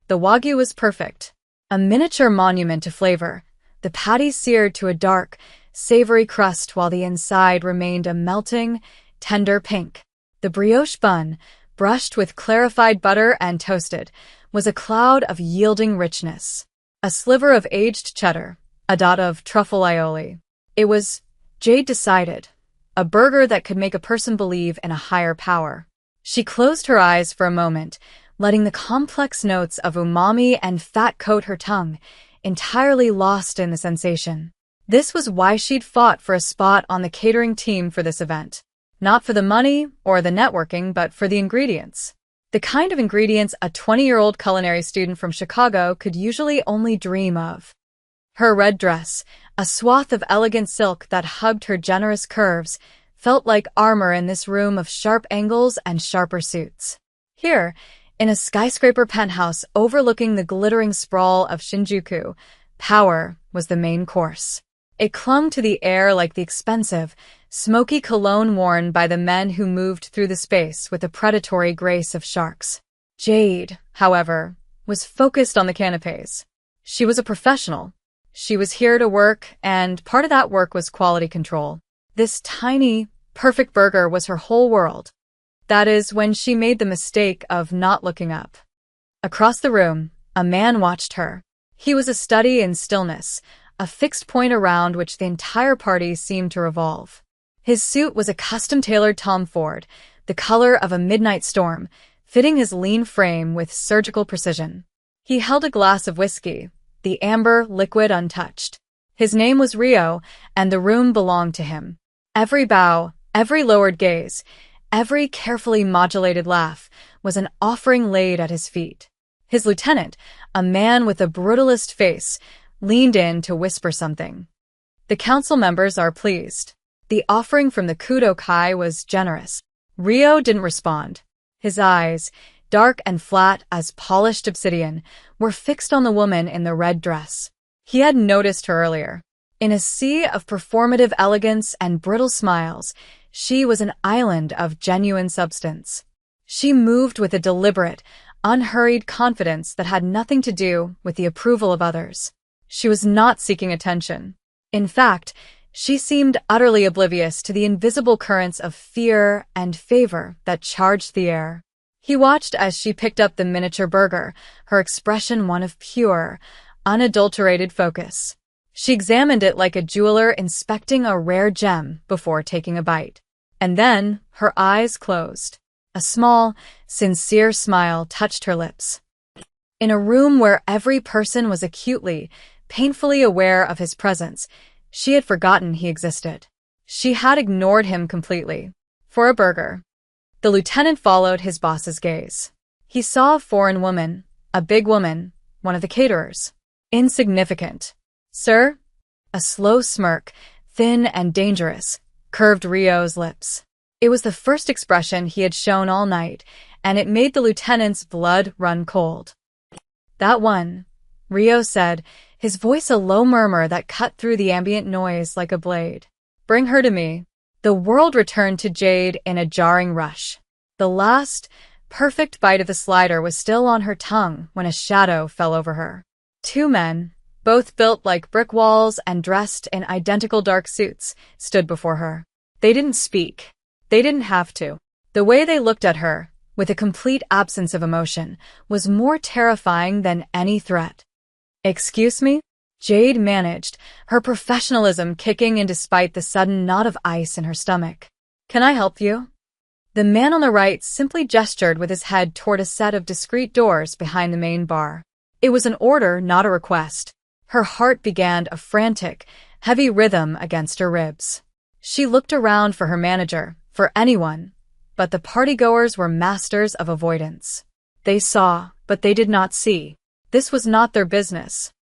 The wagyu was perfect, a miniature monument to flavor. The patty seared to a dark, savory crust while the inside remained a melting, tender pink. The brioche bun, brushed with clarified butter and toasted, was a cloud of yielding richness. A sliver of aged cheddar, a dot of truffle aioli. It was, Jade decided, a burger that could make a person believe in a higher power. She closed her eyes for a moment, letting the complex notes of umami and fat coat her tongue, entirely lost in the sensation. This was why she'd fought for a spot on the catering team for this event. Not for the money or the networking, but for the ingredients. The kind of ingredients a 20-year-old culinary student from Chicago could usually only dream of. Her red dress, a swath of elegant silk that hugged her generous curves, felt like armor in this room of sharp angles and sharper suits. Here, in a skyscraper penthouse overlooking the glittering sprawl of Shinjuku, power was the main course. It clung to the air like the expensive, smoky cologne worn by the men who moved through the space with the predatory grace of sharks. Jade, however, was focused on the canapés. She was a professional. She was here to work, and part of that work was quality control. This tiny, perfect burger was her whole world. That is, when she made the mistake of not looking up. Across the room, a man watched her. He was a study in stillness, a fixed point around which the entire party seemed to revolve. His suit was a custom-tailored Tom Ford, the color of a midnight storm, fitting his lean frame with surgical precision. He held a glass of whiskey, the amber liquid untouched. His name was Rio, and the room belonged to him. Every bow, every lowered gaze, every carefully modulated laugh was an offering laid at his feet. His lieutenant, a man with a brutalist face, leaned in to whisper something. The council members are pleased. The offering from the Kudo Kai was generous. Rio didn't respond. His eyes, dark and flat as polished obsidian, were fixed on the woman in the red dress. He had noticed her earlier. In a sea of performative elegance and brittle smiles, she was an island of genuine substance. She moved with a deliberate, unhurried confidence that had nothing to do with the approval of others. She was not seeking attention. In fact, she seemed utterly oblivious to the invisible currents of fear and favor that charged the air. He watched as she picked up the miniature burger, her expression one of pure, unadulterated focus. She examined it like a jeweler inspecting a rare gem before taking a bite. And then her eyes closed. A small, sincere smile touched her lips. In a room where every person was acutely, painfully aware of his presence, she had forgotten he existed. She had ignored him completely. For a burger. The lieutenant followed his boss's gaze. He saw a foreign woman, a big woman, one of the caterers. Insignificant. Sir? A slow smirk, thin and dangerous, curved Rio's lips. It was the first expression he had shown all night, and it made the lieutenant's blood run cold. That one, Rio said, his voice a low murmur that cut through the ambient noise like a blade. Bring her to me. The world returned to Jade in a jarring rush. The last, perfect bite of the slider was still on her tongue when a shadow fell over her. Two men, both built like brick walls and dressed in identical dark suits, stood before her. They didn't speak. They didn't have to. The way they looked at her, with a complete absence of emotion, was more terrifying than any threat. Excuse me? Jade managed, her professionalism kicking in despite the sudden knot of ice in her stomach. Can I help you? The man on the right simply gestured with his head toward a set of discreet doors behind the main bar. It was an order, not a request. Her heart began a frantic, heavy rhythm against her ribs. She looked around for her manager, for anyone, but the partygoers were masters of avoidance. They saw, but they did not see. This was not their business.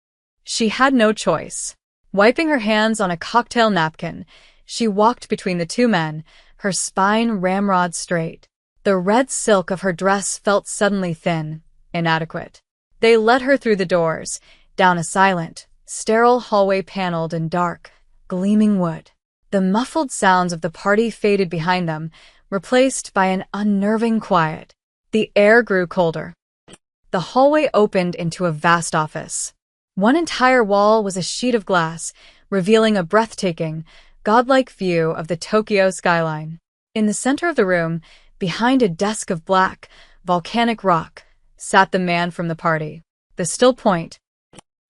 She had no choice. Wiping her hands on a cocktail napkin, she walked between the two men, her spine ramrod straight. The red silk of her dress felt suddenly thin, inadequate. They led her through the doors, down a silent, sterile hallway paneled in dark, gleaming wood. The muffled sounds of the party faded behind them, replaced by an unnerving quiet. The air grew colder. the hallway opened into a vast office. One entire wall was a sheet of glass, revealing a breathtaking, godlike view of the Tokyo skyline. In the center of the room, behind a desk of black, volcanic rock, sat the man from the party. The still point.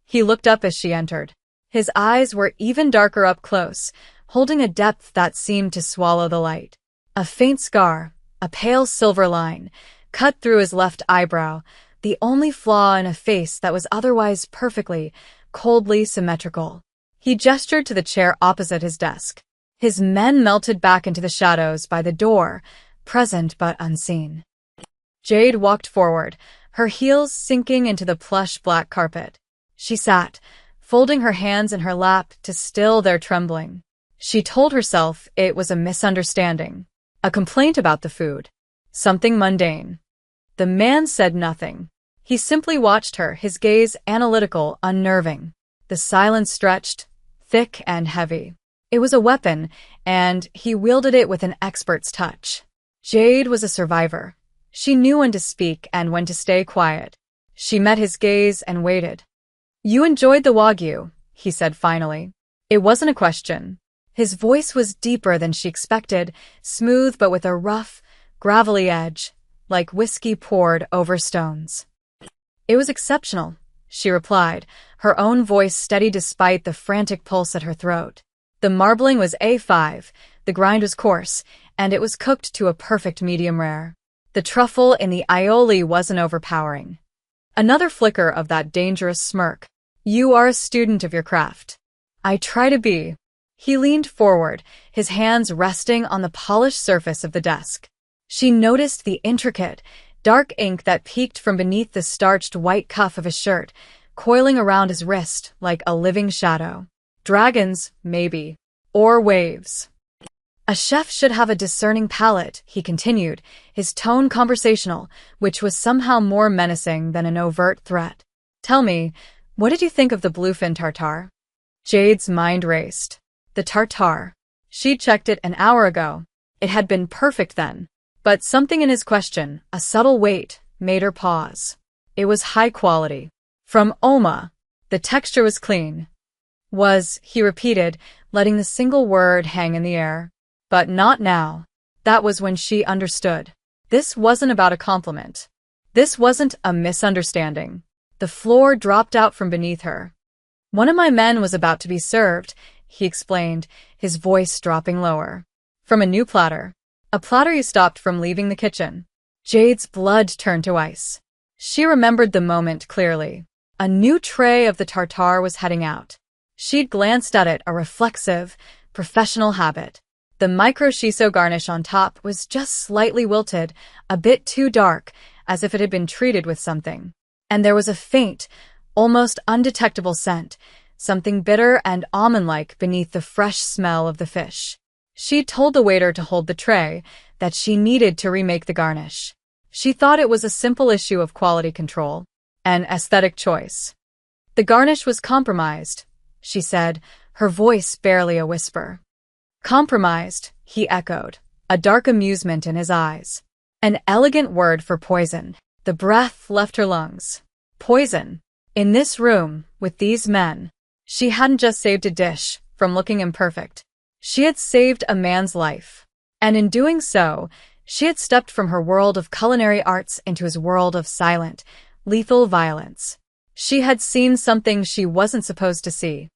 He looked up as she entered. His eyes were even darker up close, holding a depth that seemed to swallow the light. A faint scar, a pale silver line, cut through his left eyebrow, the only flaw in a face that was otherwise perfectly, coldly symmetrical. He gestured to the chair opposite his desk. His men melted back into the shadows by the door, present but unseen. Jade walked forward, her heels sinking into the plush black carpet. She sat, folding her hands in her lap to still their trembling. She told herself it was a misunderstanding, a complaint about the food, something mundane. The man said nothing. He simply watched her, his gaze analytical, unnerving. The silence stretched, thick and heavy. It was a weapon, and he wielded it with an expert's touch. Jade was a survivor. She knew when to speak and when to stay quiet. She met his gaze and waited. "You enjoyed the Wagyu," he said finally. It wasn't a question. His voice was deeper than she expected, smooth but with a rough, gravelly edge, like whiskey poured over stones. "It was exceptional," she replied, her own voice steady despite the frantic pulse at her throat. The marbling was A5, the grind was coarse, and it was cooked to a perfect medium rare. The truffle in the aioli wasn't overpowering. Another flicker of that dangerous smirk. "You are a student of your craft." "I try to be." He leaned forward, his hands resting on the polished surface of the desk. She noticed the intricate, dark ink that peeked from beneath the starched white cuff of his shirt, coiling around his wrist like a living shadow. Dragons, maybe. Or waves. "A chef should have a discerning palate," he continued, his tone conversational, which was somehow more menacing than an overt threat. "Tell me, what did you think of the bluefin tartare?" Jade's mind raced. The tartare. She'd checked it an hour ago. It had been perfect then. But something in his question, a subtle weight, made her pause. It was high quality. From Oma. The texture was clean. He repeated, letting the single word hang in the air. But not now. That was when she understood. This wasn't about a compliment. This wasn't a misunderstanding. The floor dropped out from beneath her. "One of my men was about to be served," he explained, his voice dropping lower. "From a new platter. A platter you stopped from leaving the kitchen." Jade's blood turned to ice. She remembered the moment clearly. A new tray of the tartare was heading out. She'd glanced at it, a reflexive, professional habit. The micro shiso garnish on top was just slightly wilted, a bit too dark, as if it had been treated with something. And there was a faint, almost undetectable scent, something bitter and almond-like beneath the fresh smell of the fish. She told the waiter to hold the tray, that she needed to remake the garnish. She thought it was a simple issue of quality control, an aesthetic choice. "The garnish was compromised," she said, her voice barely a whisper. "Compromised," he echoed, a dark amusement in his eyes. An elegant word for poison. The breath left her lungs. Poison. In this room, with these men. She hadn't just saved a dish from looking imperfect. She had saved a man's life. And in doing so, she had stepped from her world of culinary arts into his world of silent, lethal violence. She had seen something she wasn't supposed to see.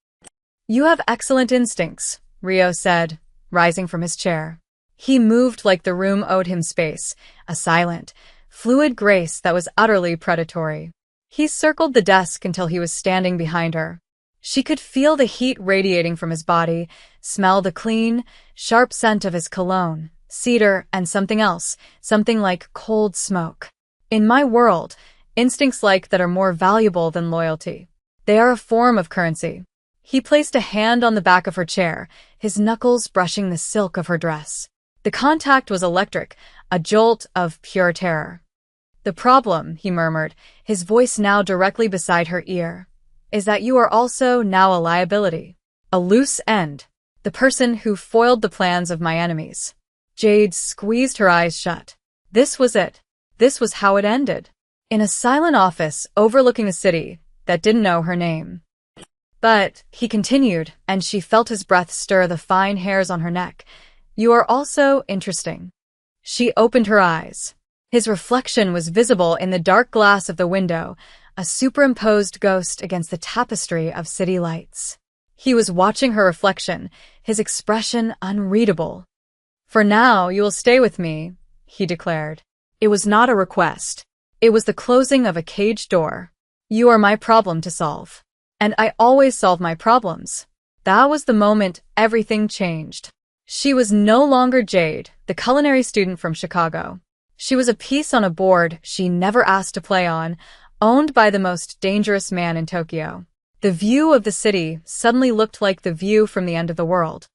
"You have excellent instincts," Rio said, rising from his chair. He moved like the room owed him space, a silent, fluid grace that was utterly predatory. He circled the desk until he was standing behind her. She could feel the heat radiating from his body, smell the clean, sharp scent of his cologne, cedar, and something else, something like cold smoke. "In my world, instincts like that are more valuable than loyalty. They are a form of currency." He placed a hand on the back of her chair, his knuckles brushing the silk of her dress. The contact was electric, a jolt of pure terror. "The problem," he murmured, his voice now directly beside her ear, "is that you are also now a liability. A loose end. The person who foiled the plans of my enemies." Jade squeezed her eyes shut. This was it. This was how it ended. in a silent office overlooking a city that didn't know her name. But, he continued, and she felt his breath stir the fine hairs on her neck, you are also interesting. She opened her eyes. His reflection was visible in the dark glass of the window, a superimposed ghost against the tapestry of city lights. He was watching her reflection, his expression unreadable. For now, you will stay with me, he declared. It was not a request. It was the closing of a cage door. You are my problem to solve. And I always solve my problems. That was the moment everything changed. She was no longer Jade, the culinary student from Chicago. She was a piece on a board she never asked to play on, owned by the most dangerous man in Tokyo. The view of the city suddenly looked like the view from the end of the world.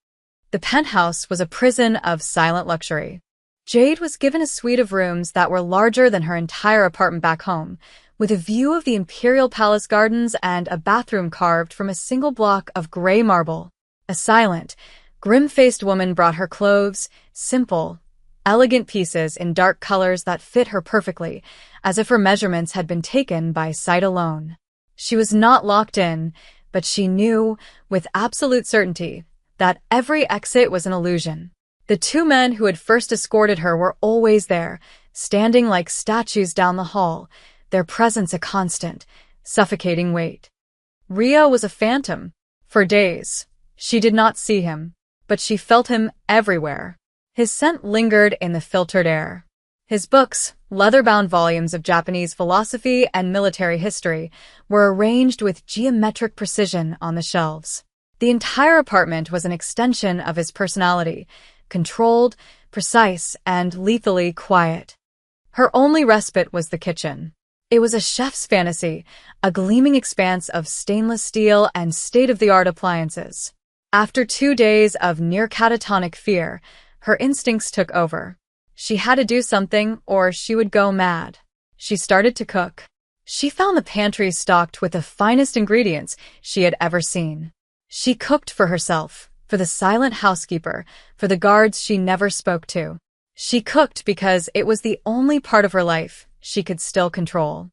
The penthouse was a prison of silent luxury. Jade was given a suite of rooms that were larger than her entire apartment back home, with a view of the Imperial Palace gardens and a bathroom carved from a single block of gray marble. A silent, grim-faced woman brought her clothes, simple, elegant pieces in dark colors that fit her perfectly, as if her measurements had been taken by sight alone. She was not locked in, but she knew, with absolute certainty, that every exit was an illusion. The two men who had first escorted her were always there, standing like statues down the hall, their presence a constant, suffocating weight. Rio was a phantom. For days, she did not see him, but she felt him everywhere. His scent lingered in the filtered air. His books, leather-bound volumes of Japanese philosophy and military history, were arranged with geometric precision on the shelves. The entire apartment was an extension of his personality, controlled, precise, and lethally quiet. Her only respite was the kitchen. It was a chef's fantasy, a gleaming expanse of stainless steel and state-of-the-art appliances. After 2 days of near catatonic fear, her instincts took over. She had to do something or she would go mad. She started to cook. She found the pantry stocked with the finest ingredients she had ever seen. She cooked for herself, for the silent housekeeper, for the guards she never spoke to. She cooked because it was the only part of her life she could still control.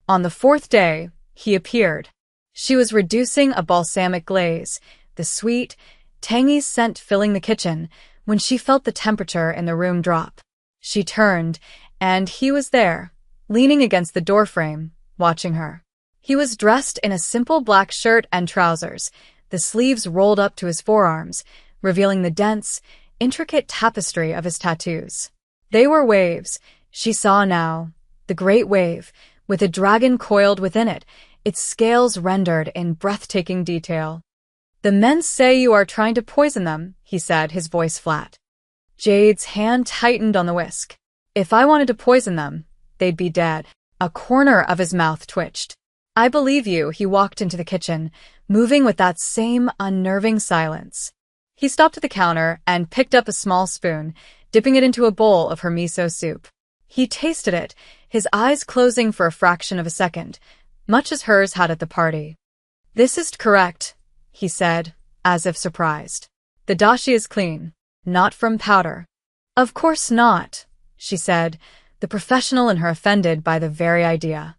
On the 4th day, he appeared. She was reducing a balsamic glaze, the sweet, tangy scent filling the kitchen, when she felt the temperature in the room drop. She turned, and he was there, leaning against the doorframe, watching her. He was dressed in a simple black shirt and trousers, the sleeves rolled up to his forearms, revealing the dense, intricate tapestry of his tattoos. They were waves, she saw now, the great wave, with a dragon coiled within it, its scales rendered in breathtaking detail. The men say you are trying to poison them, he said, his voice flat. Jade's hand tightened on the whisk. If I wanted to poison them, they'd be dead. A corner of his mouth twitched. I believe you, he walked into the kitchen, moving with that same unnerving silence. He stopped at the counter and picked up a small spoon, dipping it into a bowl of her miso soup. He tasted it, his eyes closing for a fraction of a second, much as hers had at the party. This is correct, he said, as if surprised. The dashi is clean, not from powder. Of course not, she said, the professional in her offended by the very idea.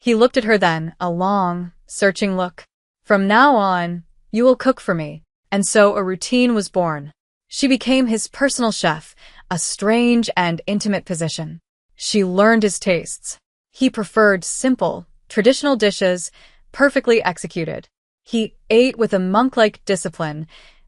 He looked at her then, a long, searching look. From now on, you will cook for me. And so a routine was born. She became his personal chef, a strange and intimate position. She learned his tastes. He preferred simple, traditional dishes, perfectly executed. He ate with a monk-like discipline,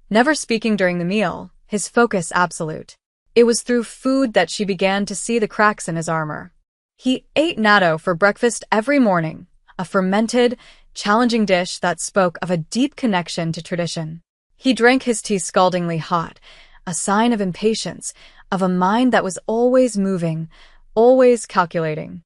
never speaking during the meal, his focus absolute. It was through food that she began to see the cracks in his armor. He ate natto for breakfast every morning, a fermented, challenging dish that spoke of a deep connection to tradition. He drank his tea scaldingly hot, a sign of impatience, of a mind that was always moving, always calculating.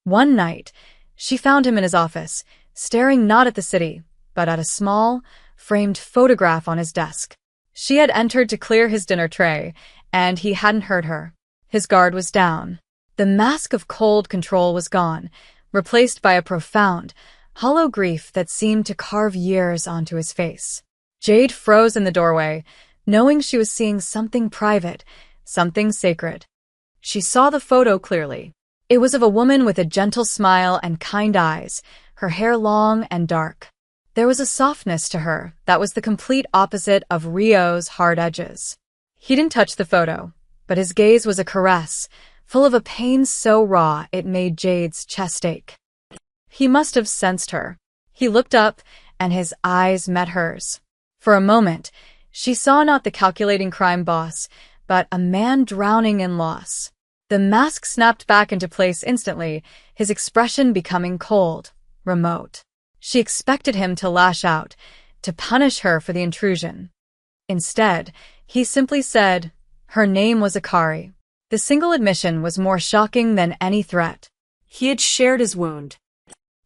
One night, she found him in his office, staring not at the city, but at a small, framed photograph on his desk. She had entered to clear his dinner tray, and he hadn't heard her. His guard was down. The mask of cold control was gone, replaced by a profound, hollow grief that seemed to carve years onto his face. Jade froze in the doorway, knowing she was seeing something private, something sacred. She saw the photo clearly. It was of a woman with a gentle smile and kind eyes, her hair long and dark. There was a softness to her that was the complete opposite of Rio's hard edges. He didn't touch the photo, but his gaze was a caress, full of a pain so raw it made Jade's chest ache. He must have sensed her. He looked up, and his eyes met hers. For a moment, she saw not the calculating crime boss, but a man drowning in loss. The mask snapped back into place instantly, his expression becoming cold, remote. She expected him to lash out, to punish her for the intrusion. Instead, he simply said, her name was Akari. The single admission was more shocking than any threat. He had shared his wound.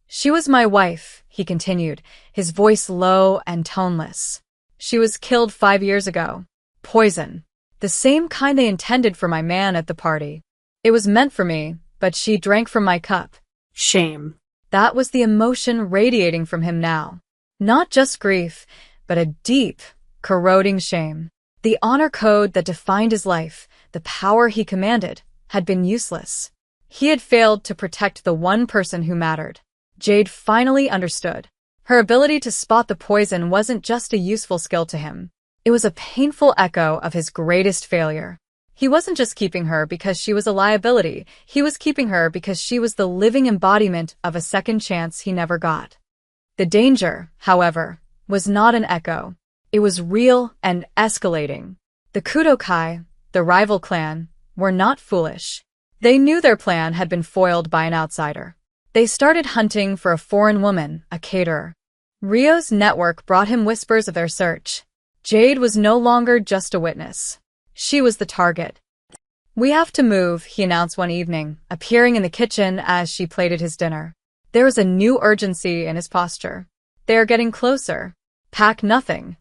She was my wife, he continued, his voice low and toneless. She was killed 5 years ago. Poison. The same kind they intended for my man at the party. It was meant for me, but she drank from my cup. Shame. That was the emotion radiating from him now. Not just grief, but a deep, corroding shame. The honor code that defined his life, the power he commanded, had been useless. He had failed to protect the one person who mattered. Jade finally understood. Her ability to spot the poison wasn't just a useful skill to him. It was a painful echo of his greatest failure. He wasn't just keeping her because she was a liability. He was keeping her because she was the living embodiment of a second chance he never got. The danger, however, was not an echo. It was real and escalating. The Kudokai, the rival clan, were not foolish. They knew their plan had been foiled by an outsider. They started hunting for a foreign woman, a caterer. Rio's network brought him whispers of their search. Jade was no longer just a witness. She was the target. We have to move, he announced one evening, appearing in the kitchen as she plated his dinner. There was a new urgency in his posture. They are getting closer. Pack nothing.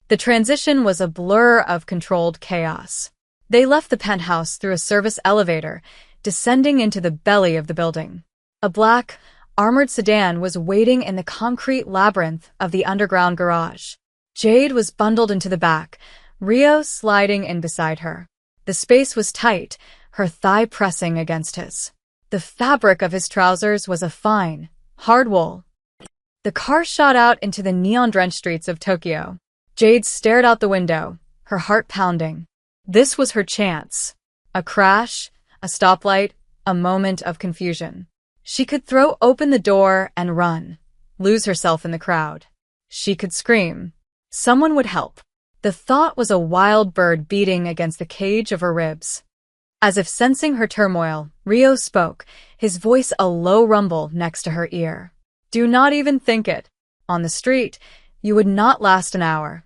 The transition was a blur of controlled chaos. They left the penthouse through a service elevator, descending into the belly of the building. A black, armored sedan was waiting in the concrete labyrinth of the underground garage. Jade was bundled into the back, Rio sliding in beside her. The space was tight, her thigh pressing against his. The fabric of his trousers was a fine, hard wool. The car shot out into the neon-drenched streets of Tokyo. Jade stared out the window, her heart pounding. This was her chance. A crash, a stoplight, a moment of confusion. She could throw open the door and run, lose herself in the crowd. She could scream. Someone would help. The thought was a wild bird beating against the cage of her ribs. As if sensing her turmoil, Rio spoke, his voice a low rumble next to her ear. Do not even think it. On the street, you would not last an hour.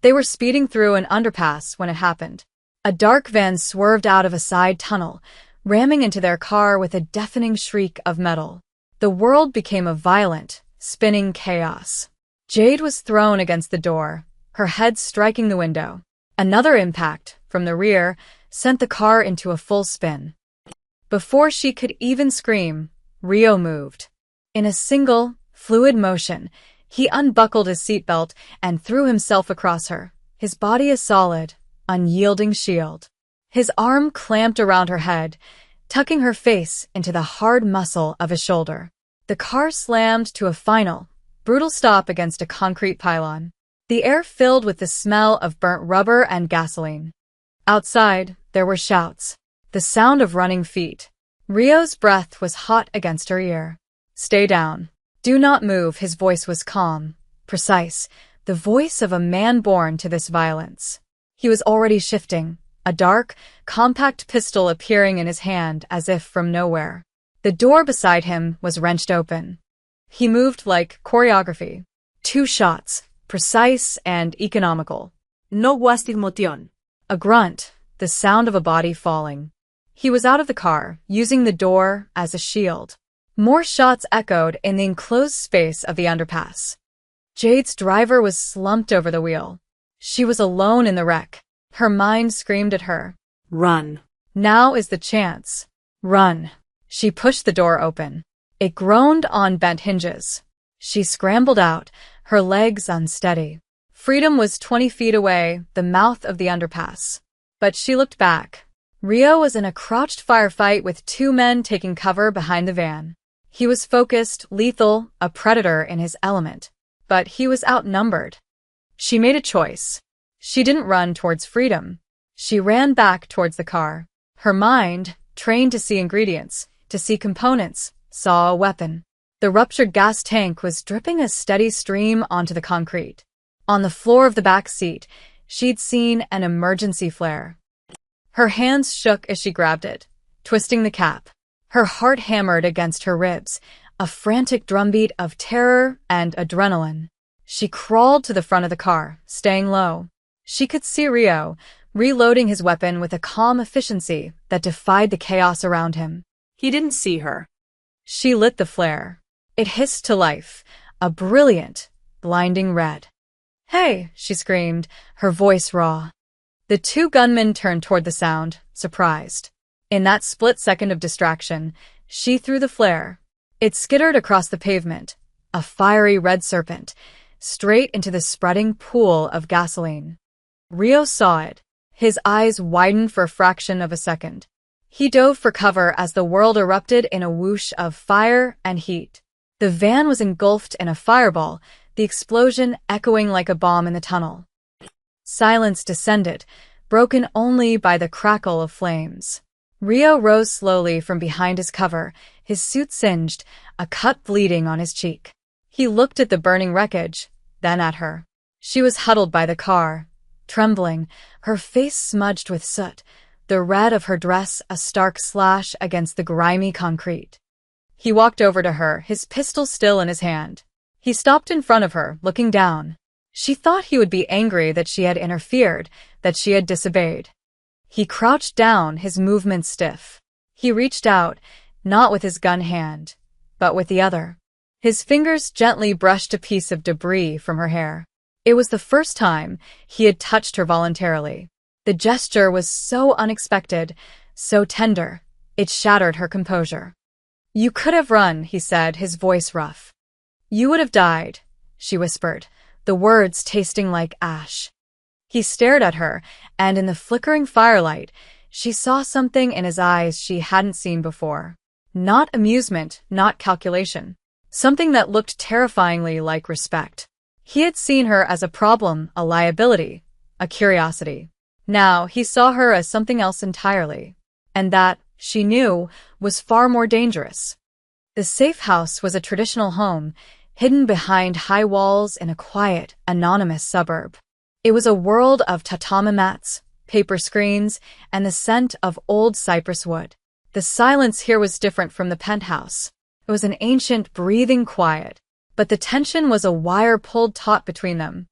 They were speeding through an underpass when it happened. A dark van swerved out of a side tunnel, ramming into their car with a deafening shriek of metal. The world became a violent, spinning chaos. Jade was thrown against the door, her head striking the window. Another impact, from the rear, sent the car into a full spin. Before she could even scream, Rio moved. In a single, fluid motion, he unbuckled his seatbelt and threw himself across her, his body a solid, unyielding shield. His arm clamped around her head, tucking her face into the hard muscle of his shoulder. The car slammed to a final, brutal stop against a concrete pylon. The air filled with the smell of burnt rubber and gasoline. Outside, there were shouts, the sound of running feet. Rio's breath was hot against her ear. Stay down. Do not move, his voice was calm, precise, the voice of a man born to this violence. He was already shifting, a dark, compact pistol appearing in his hand as if from nowhere. The door beside him was wrenched open. He moved like choreography. 2 shots, precise and economical. No guastigmotion. A grunt, the sound of a body falling. He was out of the car, using the door as a shield. More shots echoed in the enclosed space of the underpass. Jade's driver was slumped over the wheel. She was alone in the wreck. Her mind screamed at her. Run. Now is the chance. Run. She pushed the door open. It groaned on bent hinges. She scrambled out, her legs unsteady. Freedom was 20 feet away, the mouth of the underpass. But she looked back. Rio was in a crouched firefight with two men taking cover behind the van. He was focused, lethal, a predator in his element. But he was outnumbered. She made a choice. She didn't run towards freedom. She ran back towards the car. Her mind, trained to see ingredients, to see components, saw a weapon. The ruptured gas tank was dripping a steady stream onto the concrete. On the floor of the back seat, she'd seen an emergency flare. Her hands shook as she grabbed it, twisting the cap. Her heart hammered against her ribs, a frantic drumbeat of terror and adrenaline. She crawled to the front of the car, staying low. She could see Rio, reloading his weapon with a calm efficiency that defied the chaos around him. He didn't see her. She lit the flare. It hissed to life, a brilliant, blinding red. "Hey!" she screamed, her voice raw. The two gunmen turned toward the sound, surprised. In that split second of distraction, she threw the flare. It skittered across the pavement, a fiery red serpent, straight into the spreading pool of gasoline. Rio saw it. His eyes widened for a fraction of a second. He dove for cover as the world erupted in a whoosh of fire and heat. The van was engulfed in a fireball, the explosion echoing like a bomb in the tunnel. Silence descended, broken only by the crackle of flames. Rio rose slowly from behind his cover, his suit singed, a cut bleeding on his cheek. He looked at the burning wreckage, then at her. She was huddled by the car, trembling, her face smudged with soot, the red of her dress a stark slash against the grimy concrete. He walked over to her, his pistol still in his hand. He stopped in front of her, looking down. She thought he would be angry that she had interfered, that she had disobeyed. He crouched down, his movements stiff. He reached out, not with his gun hand, but with the other. His fingers gently brushed a piece of debris from her hair. It was the first time he had touched her voluntarily. The gesture was so unexpected, so tender, it shattered her composure. "You could have run," he said, his voice rough. "You would have died," she whispered, the words tasting like ash. He stared at her, and in the flickering firelight, she saw something in his eyes she hadn't seen before. Not amusement, not calculation. Something that looked terrifyingly like respect. He had seen her as a problem, a liability, a curiosity. Now he saw her as something else entirely. And that, she knew, was far more dangerous. The safe house was a traditional home, hidden behind high walls in a quiet, anonymous suburb. It was a world of tatami mats, paper screens, and the scent of old cypress wood. The silence here was different from the penthouse. It was an ancient, breathing quiet, but the tension was a wire pulled taut between them.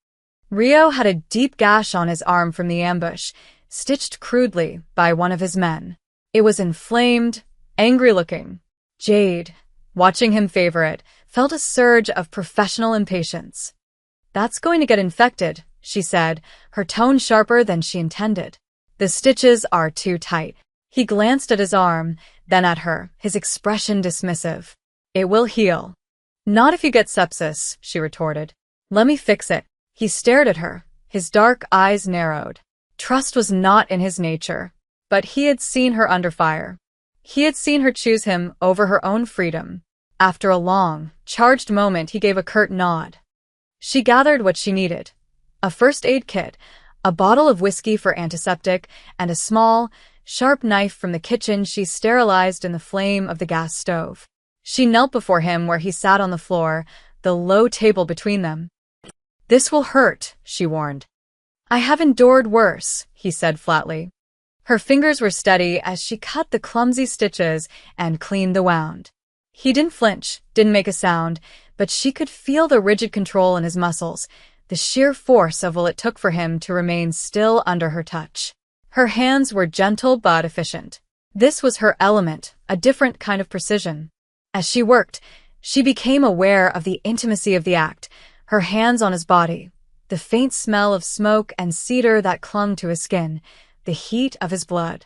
Rio had a deep gash on his arm from the ambush, stitched crudely by one of his men. It was inflamed, angry-looking. Jade, watching him favor it, felt a surge of professional impatience. "That's going to get infected," she said, her tone sharper than she intended. "The stitches are too tight." He glanced at his arm, then at her, his expression dismissive. "It will heal." "Not if you get sepsis," she retorted. "Let me fix it." He stared at her, his dark eyes narrowed. Trust was not in his nature, but he had seen her under fire. He had seen her choose him over her own freedom. After a long, charged moment, he gave a curt nod. She gathered what she needed. A first aid kit, a bottle of whiskey for antiseptic, and a small, sharp knife from the kitchen she sterilized in the flame of the gas stove. She knelt before him where he sat on the floor, the low table between them. "This will hurt," she warned. "I have endured worse," he said flatly. Her fingers were steady as she cut the clumsy stitches and cleaned the wound. He didn't flinch, didn't make a sound, but she could feel the rigid control in his muscles, the sheer force of what it took for him to remain still under her touch. Her hands were gentle but efficient. This was her element, a different kind of precision. As she worked, she became aware of the intimacy of the act, her hands on his body, the faint smell of smoke and cedar that clung to his skin, the heat of his blood.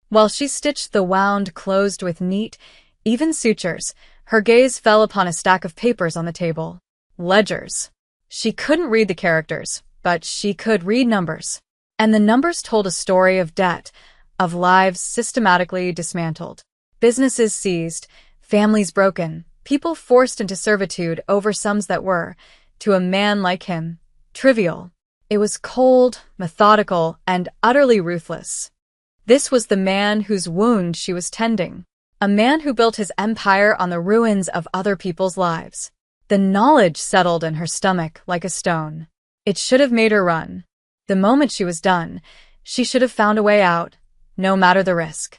While she stitched the wound closed with neat, even sutures, her gaze fell upon a stack of papers on the table. Ledgers. She couldn't read the characters, but she could read numbers. And the numbers told a story of debt, of lives systematically dismantled, businesses seized, families broken, people forced into servitude over sums that were, to a man like him, trivial. It was cold, methodical, and utterly ruthless. This was the man whose wound she was tending, a man who built his empire on the ruins of other people's lives. The knowledge settled in her stomach like a stone. It should have made her run. The moment she was done, she should have found a way out, no matter the risk.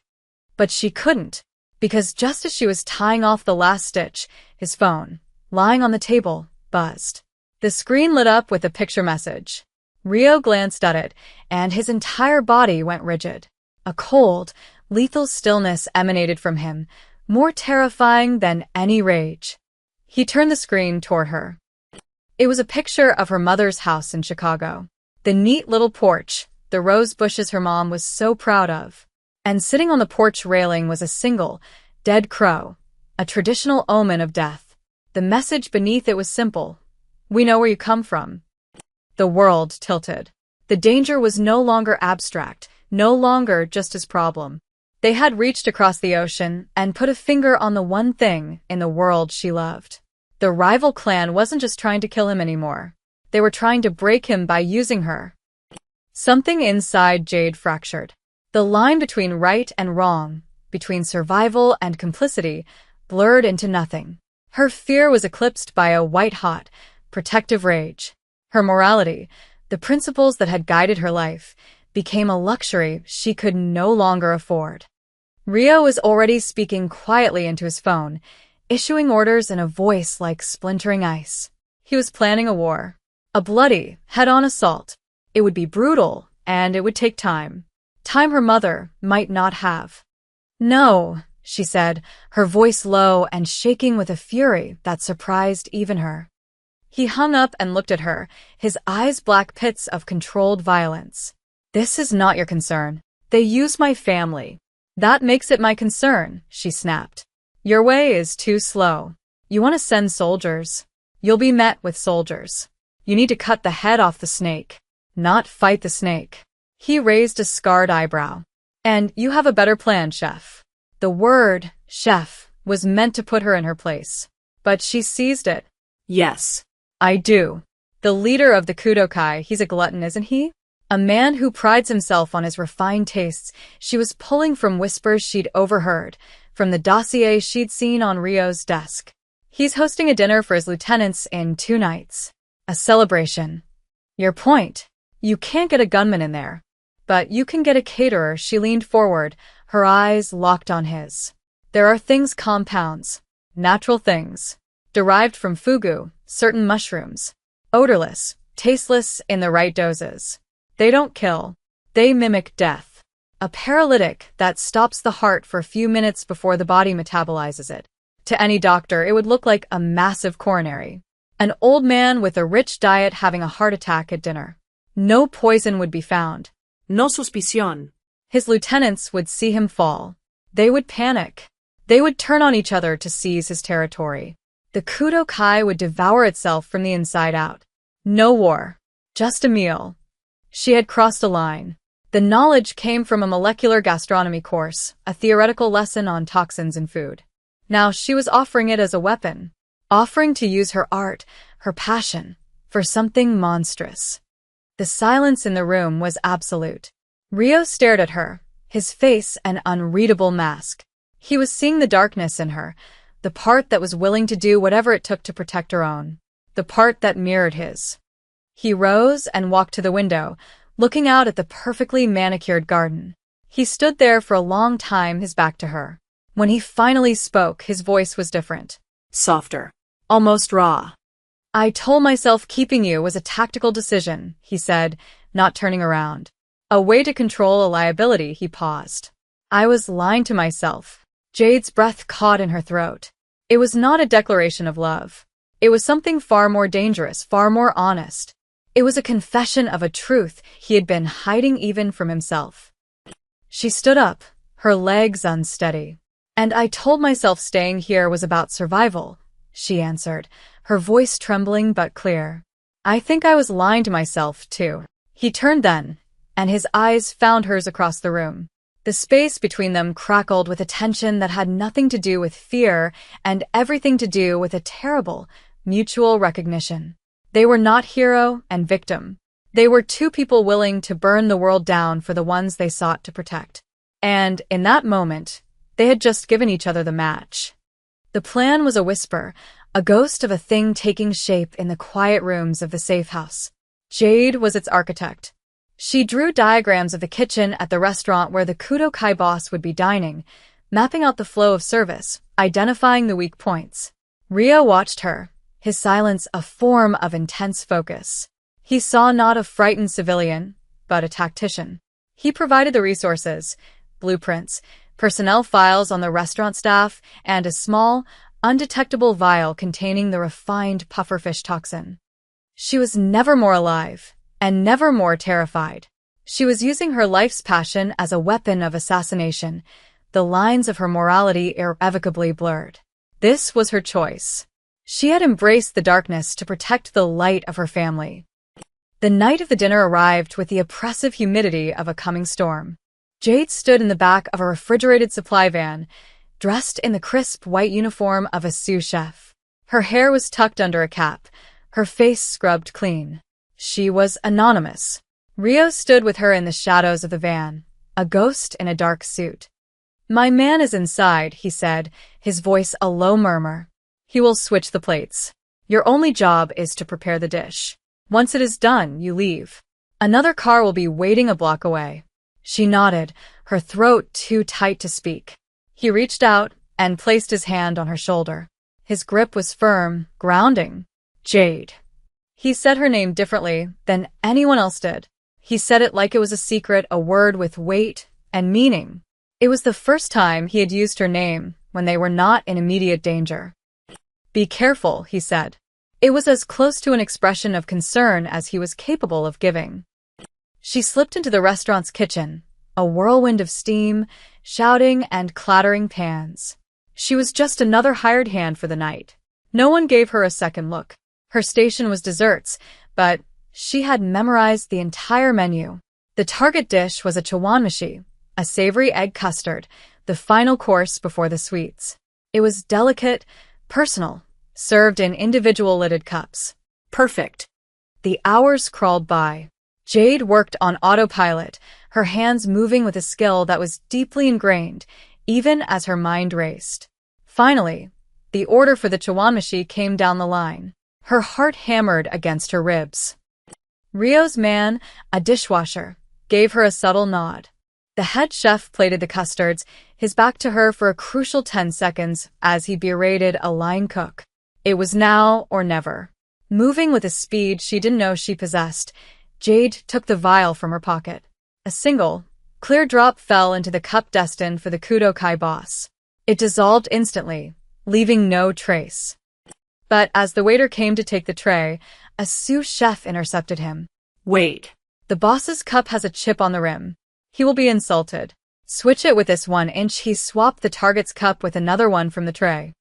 But she couldn't, because just as she was tying off the last stitch, his phone, lying on the table, buzzed. The screen lit up with a picture message. Rio glanced at it, and his entire body went rigid. A cold, lethal stillness emanated from him, more terrifying than any rage. He turned the screen toward her. It was a picture of her mother's house in Chicago. The neat little porch, the rose bushes her mom was so proud of. And sitting on the porch railing was a single, dead crow, a traditional omen of death. The message beneath it was simple. We know where you come from. The world tilted. The danger was no longer abstract, no longer just his problem. They had reached across the ocean and put a finger on the one thing in the world she loved. The rival clan wasn't just trying to kill him anymore. They were trying to break him by using her. Something inside Jade fractured. The line between right and wrong, between survival and complicity, blurred into nothing. Her fear was eclipsed by a white-hot, protective rage. Her morality, the principles that had guided her life, became a luxury she could no longer afford. Rio was already speaking quietly into his phone, issuing orders in a voice like splintering ice. He was planning a war. A bloody, head-on assault. It would be brutal, and it would take time. Time her mother might not have. No, she said, her voice low and shaking with a fury that surprised even her. He hung up and looked at her, his eyes black pits of controlled violence. This is not your concern. They use my family. That makes it my concern, she snapped. Your way is too slow. You want to send soldiers. You'll be met with soldiers. You need to cut the head off the snake, not fight the snake. He raised a scarred eyebrow. And you have a better plan, chef. The word, chef, was meant to put her in her place. But she seized it. Yes. I do. The leader of the Kudokai, he's a glutton, isn't he? A man who prides himself on his refined tastes. She was pulling from whispers she'd overheard, from the dossier she'd seen on Rio's desk. He's hosting a dinner for his lieutenants in 2 nights. A celebration. Your point. You can't get a gunman in there. But you can get a caterer. She leaned forward, her eyes locked on his. There are things compounds, natural things, derived from fugu, certain mushrooms, odorless, tasteless in the right doses. They don't kill. They mimic death. A paralytic that stops the heart for a few minutes before the body metabolizes it. To any doctor, it would look like a massive coronary. An old man with a rich diet having a heart attack at dinner. No poison would be found. No suspicion. His lieutenants would see him fall. They would panic. They would turn on each other to seize his territory. The Kudokai would devour itself from the inside out. No war. Just a meal. She had crossed a line. The knowledge came from a molecular gastronomy course, a theoretical lesson on toxins in food. Now she was offering it as a weapon. Offering to use her art, her passion, for something monstrous. The silence in the room was absolute. Rio stared at her, his face an unreadable mask. He was seeing the darkness in her, the part that was willing to do whatever it took to protect her own, the part that mirrored his. He rose and walked to the window, looking out at the perfectly manicured garden. He stood there for a long time, his back to her. When he finally spoke, his voice was different. Softer. Almost raw. I told myself keeping you was a tactical decision, he said, not turning around. A way to control a liability, he paused. I was lying to myself. Jade's breath caught in her throat. It was not a declaration of love. It was something far more dangerous, far more honest. It was a confession of a truth he had been hiding even from himself. She stood up, her legs unsteady. And I told myself staying here was about survival, she answered, her voice trembling but clear. I think I was lying to myself, too. He turned then, and his eyes found hers across the room. The space between them crackled with a tension that had nothing to do with fear and everything to do with a terrible, mutual recognition. They were not hero and victim. They were two people willing to burn the world down for the ones they sought to protect. And, in that moment, they had just given each other the match. The plan was a whisper, a ghost of a thing taking shape in the quiet rooms of the safe house. Jade was its architect. She drew diagrams of the kitchen at the restaurant where the Kudo-kai boss would be dining, mapping out the flow of service, identifying the weak points. Rio watched her, his silence a form of intense focus. He saw not a frightened civilian, but a tactician. He provided the resources, blueprints, personnel files on the restaurant staff, and a small, undetectable vial containing the refined pufferfish toxin. She was never more alive, and never more terrified. She was using her life's passion as a weapon of assassination, the lines of her morality irrevocably blurred. This was her choice. She had embraced the darkness to protect the light of her family. The night of the dinner arrived with the oppressive humidity of a coming storm. Jade stood in the back of a refrigerated supply van, dressed in the crisp white uniform of a sous chef. Her hair was tucked under a cap, her face scrubbed clean. She was anonymous. Rio stood with her in the shadows of the van, a ghost in a dark suit. "My man is inside," he said, his voice a low murmur. "He will switch the plates. Your only job is to prepare the dish. Once it is done, you leave. Another car will be waiting a block away." She nodded, her throat too tight to speak. He reached out and placed his hand on her shoulder. His grip was firm, grounding. "Jade." He said her name differently than anyone else did. He said it like it was a secret, a word with weight and meaning. It was the first time he had used her name when they were not in immediate danger. "Be careful," he said. It was as close to an expression of concern as he was capable of giving. She slipped into the restaurant's kitchen, a whirlwind of steam, shouting and clattering pans. She was just another hired hand for the night. No one gave her a second look. Her station was desserts, but she had memorized the entire menu. The target dish was a chawanmushi, a savory egg custard, the final course before the sweets. It was delicate, personal, served in individual lidded cups. Perfect. The hours crawled by. Jade worked on autopilot, her hands moving with a skill that was deeply ingrained, even as her mind raced. Finally, the order for the chawanmushi came down the line. Her heart hammered against her ribs. Rio's man, a dishwasher, gave her a subtle nod. The head chef plated the custards, his back to her for a crucial 10 seconds as he berated a line cook. It was now or never. Moving with a speed she didn't know she possessed, Jade took the vial from her pocket. A single, clear drop fell into the cup destined for the Kudo-kai boss. It dissolved instantly, leaving no trace. But as the waiter came to take the tray, a sous chef intercepted him. "Wait. The boss's cup has a chip on the rim. He will be insulted. Switch it with this 1 inch." He swapped the target's cup with another one from the tray.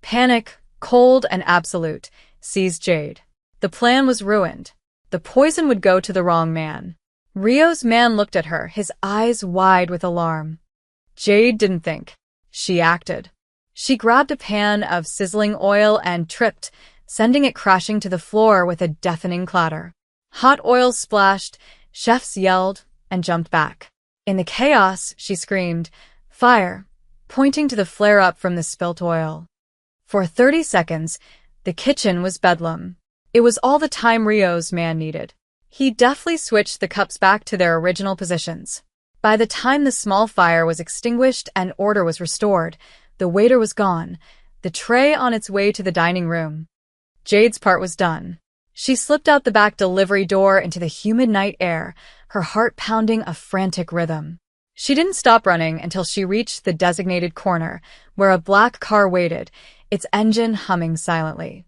Panic, cold and absolute, seized Jade. The plan was ruined. The poison would go to the wrong man. Rio's man looked at her, his eyes wide with alarm. Jade didn't think. She acted. She grabbed a pan of sizzling oil and tripped, sending it crashing to the floor with a deafening clatter. Hot oil splashed, chefs yelled, and jumped back. In the chaos, she screamed, "Fire!" pointing to the flare-up from the spilt oil. For 30 seconds, the kitchen was bedlam. It was all the time Rio's man needed. He deftly switched the cups back to their original positions. By the time the small fire was extinguished and order was restored, the waiter was gone, the tray on its way to the dining room. Jade's part was done. She slipped out the back delivery door into the humid night air, her heart pounding a frantic rhythm. She didn't stop running until she reached the designated corner, where a black car waited, its engine humming silently.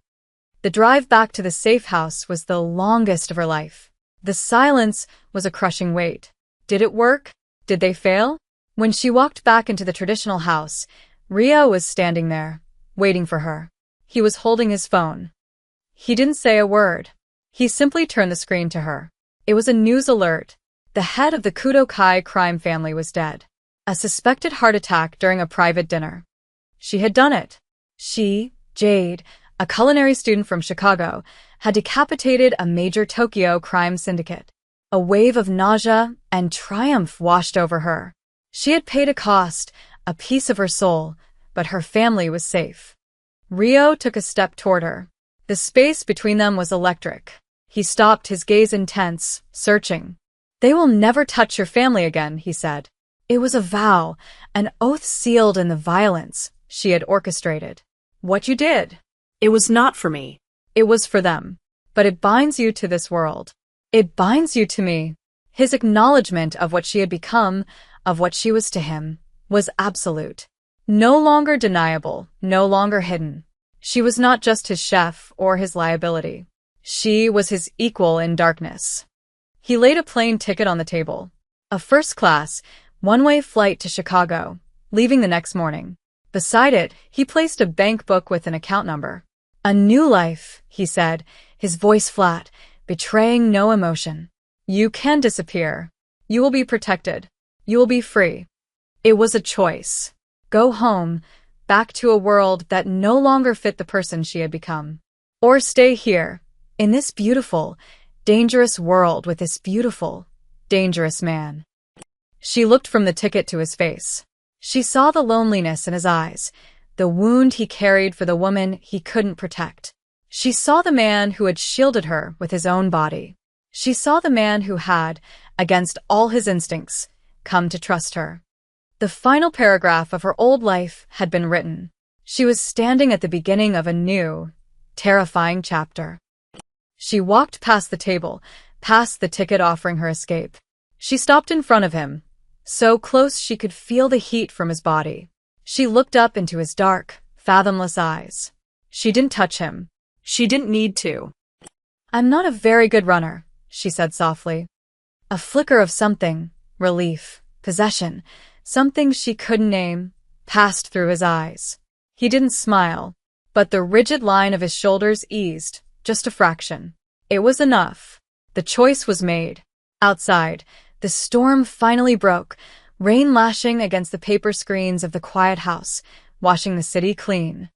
The drive back to the safe house was the longest of her life. The silence was a crushing weight. Did it work? Did they fail? When she walked back into the traditional house, Rio was standing there, waiting for her. He was holding his phone. He didn't say a word. He simply turned the screen to her. It was a news alert. The head of the Kudo-kai crime family was dead. A suspected heart attack during a private dinner. She had done it. She, Jade, a culinary student from Chicago, had decapitated a major Tokyo crime syndicate. A wave of nausea and triumph washed over her. She had paid a cost, a piece of her soul, but her family was safe. Rio took a step toward her. The space between them was electric. He stopped, his gaze intense, searching. "They will never touch your family again," he said. It was a vow, an oath sealed in the violence she had orchestrated. "What you did, It was not for me. it was for them. But it binds you to this world. It binds you to me." His acknowledgement of what she had become, of what she was to him, was absolute. No longer deniable, no longer hidden. She was not just his chef or his liability. She was his equal in darkness. He laid a plane ticket on the table. A first-class, one-way flight to Chicago, leaving the next morning. Beside it, he placed a bank book with an account number. "A new life," he said, his voice flat, betraying no emotion. "You can disappear. You will be protected. You will be free." It was a choice. Go home, back to a world that no longer fit the person she had become. Or stay here, in this beautiful, dangerous world with this beautiful, dangerous man. She looked from the ticket to his face. She saw the loneliness in his eyes, the wound he carried for the woman he couldn't protect. She saw the man who had shielded her with his own body. She saw the man who had, against all his instincts, come to trust her. The final paragraph of her old life had been written. She was standing at the beginning of a new, terrifying chapter. She walked past the table, past the ticket offering her escape. She stopped in front of him, so close she could feel the heat from his body. She looked up into his dark, fathomless eyes. She didn't touch him. She didn't need to. "I'm not a very good runner," she said softly. A flicker of something, relief, possession, something she couldn't name, passed through his eyes. He didn't smile, but the rigid line of his shoulders eased, just a fraction. It was enough. The choice was made. Outside, the storm finally broke, rain lashing against the paper screens of the quiet house, washing the city clean.